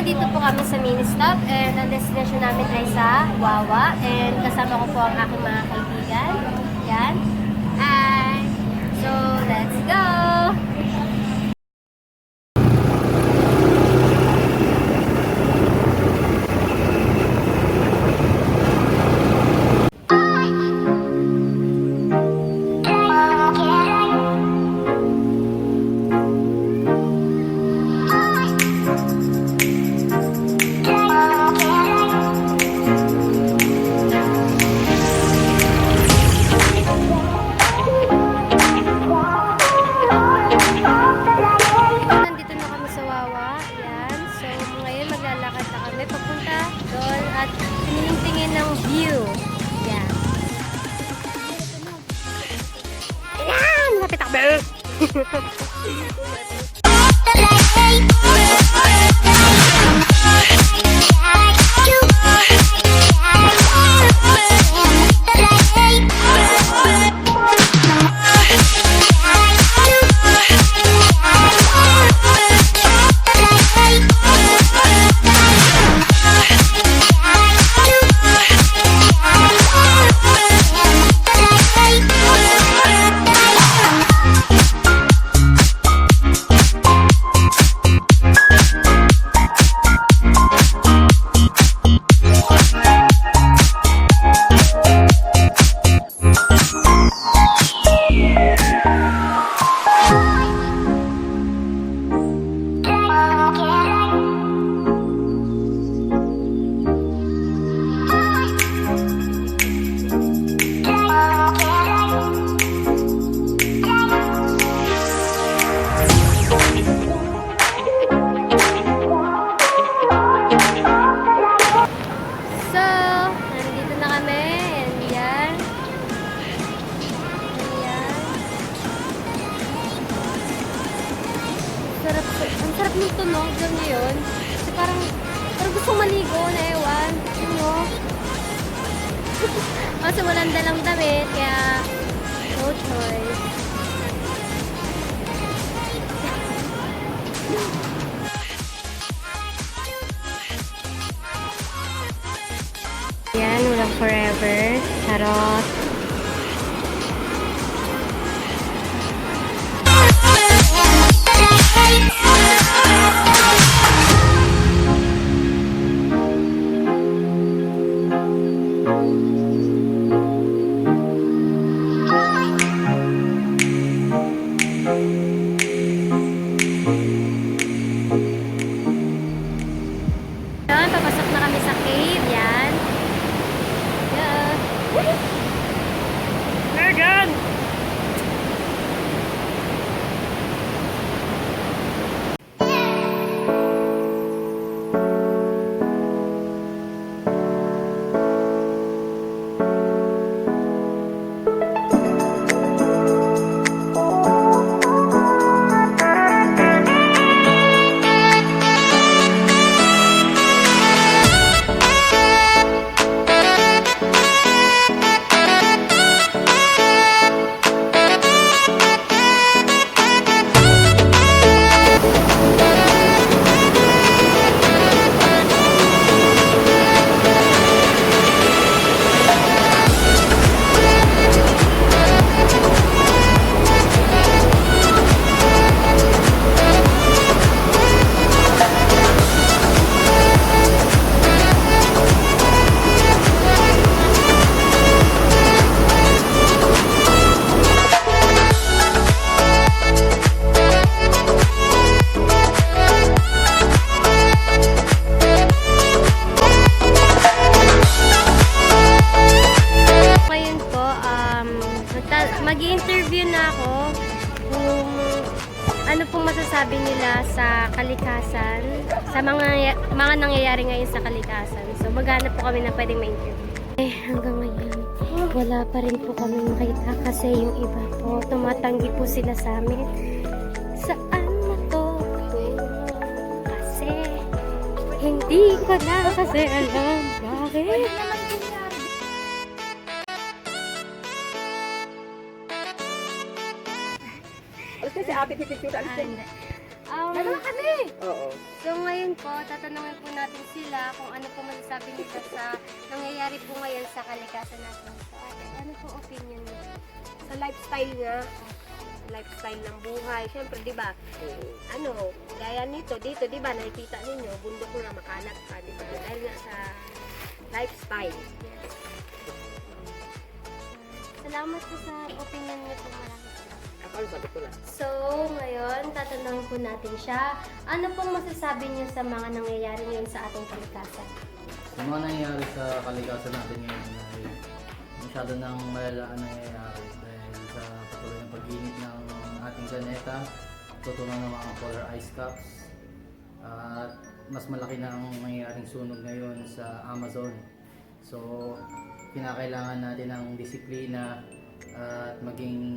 nandito po kami sa mini stop and ang destination namin ay sa Wawa and kasama ko po ang aking mga kaibigan. Yan. Hi! So, let's go! Ang sarap ng tunog, alam niyo yun? Kasi parang gusto maligo na ewan. Ano? Kasi walang dalang damit, kaya no choice. Yan, walang forever. Charot. Papasok na kami sa cave, yan. Yeah. Megan! Mag-i-interview na ako kung ano pong masasabi nila sa Kalikasan, sa mga nangyayari ngayon sa Kalikasan. So, maghanap po kami na pwedeng ma-interview. Hanggang ngayon, wala pa rin po kami makita kasi yung iba po, tumatanggi po sila sa amin. Saan na to? Kasi, hindi ko na kasi alam bakit. Kasi ate pipicture Dalawa kami! Oo. So ngayon po, tatanungin po natin sila kung ano po masasabi nila sa nangyayari po ngayon sa kalikasan natin. So ate, ano po opinion niyo? Sa lifestyle nga, lifestyle ng buhay. Siyempre, di ba, gaya nito, dito, di ba, nakikita ninyo, bundok na makalat pa, di ba? Dahil nga sa lifestyle. Yes. Salamat po sa opinion niyo po, maraming salamat. Ako, sabi ko lang. So, ngayon, tatanungin po natin siya. Ano pong masasabi niyo sa mga nangyayari ngayon sa ating kalikasan? Yung mga nangyayari sa kalikasan natin ngayon ay masyado nang malala ang nangyayari dahil sa patuloy ng pag-init ng ating planeta, tutunan ng mga polar ice caps, at mas malaki na ang nangyayaring sunog ngayon sa Amazon. So, kinakailangan natin ng disiplina at maging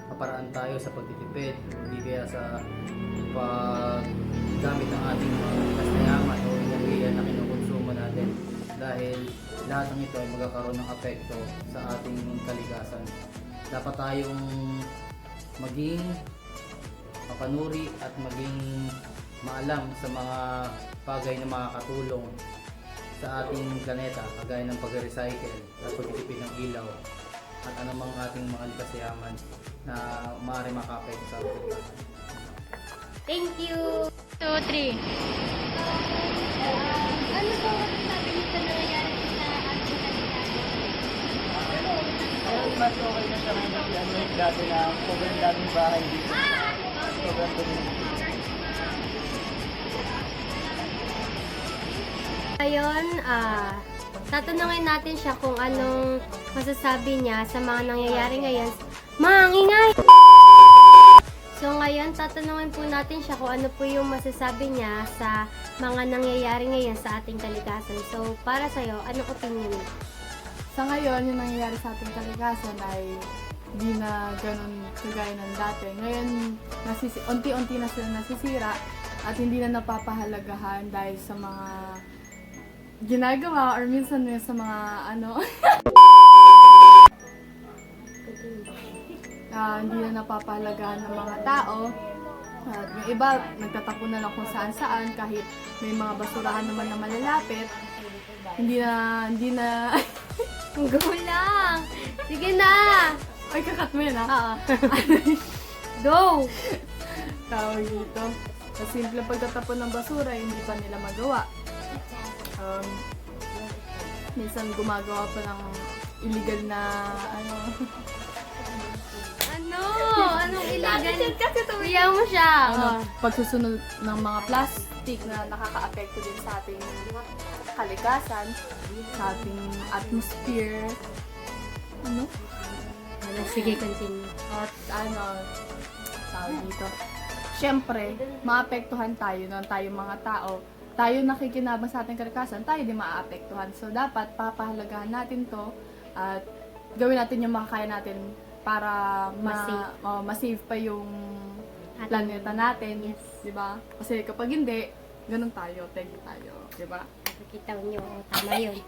kaparaan tayo sa pagtitipid, hindi kaya sa paggamit ng ating mga likas na yaman o enerhiya na kinukonsumo natin, dahil lahat ng ito ay magkakaroon ng apekto sa ating kalikasan. Dapat tayong maging mapanuri at maging maalam sa mga bagay na makakatulong sa ating planeta, kagaya ng pag-recycle at pagtitipid ng ilaw at anumang ating mga likas na yaman na maaari makapekto sa ating kalikasan. Thank you! 2, 3. Ano po masasabi niyo sa nangyayari po sa ating kalikasan? Ayun, mas okay na siya ngayon kasi dati na sobrang daming bahay dito. Sobrang dumi. Ngayon, tatanungin natin siya kung anong masasabi niya sa mga nangyayari ngayon. Maingay! So ngayon, tatanungin po natin siya kung ano po yung masasabi niya sa mga nangyayari ngayon sa ating kalikasan. So, para sa'yo, anong opinion mo? Sa ngayon, yung nangyayari sa ating kalikasan ay hindi na ganun kagaya ng dati. Ngayon, unti-unti na sila nasisira at hindi na napapahalagahan dahil sa mga ginagawa or minsan sa mga hindi na napapahalagahan ng mga tao. At yung iba, nagtatapon na lang kung saan-saan kahit may mga basurahan naman na malalapit. Hindi na Go lang! Sige na! ay, kakat mo yun, ha? Oo. Go! Tawag dito. Sa simple pagtatapon ng basura, hindi pa nila magawa. Minsan gumagawa pa ng illegal na Ano? Anong illegal? Kasi tumiyaw mo siya. pagsusunod ng mga plastic na nakaka-apekto din sa ating kalikasan, sa ating atmosphere. Sige, continue. At tawag dito. Siyempre, maapektuhan tayo tayo mga tao. Tayo nakikinabang sa ating kalikasan, tayo din maaapektuhan. So, dapat papahalagahan natin to at gawin natin yung makakaya natin para ma-save pa yung planeta natin. Yes. Diba? Kasi kapag hindi, ganun tayo, pegi tayo. Diba? Nakikita niyo, tama yun.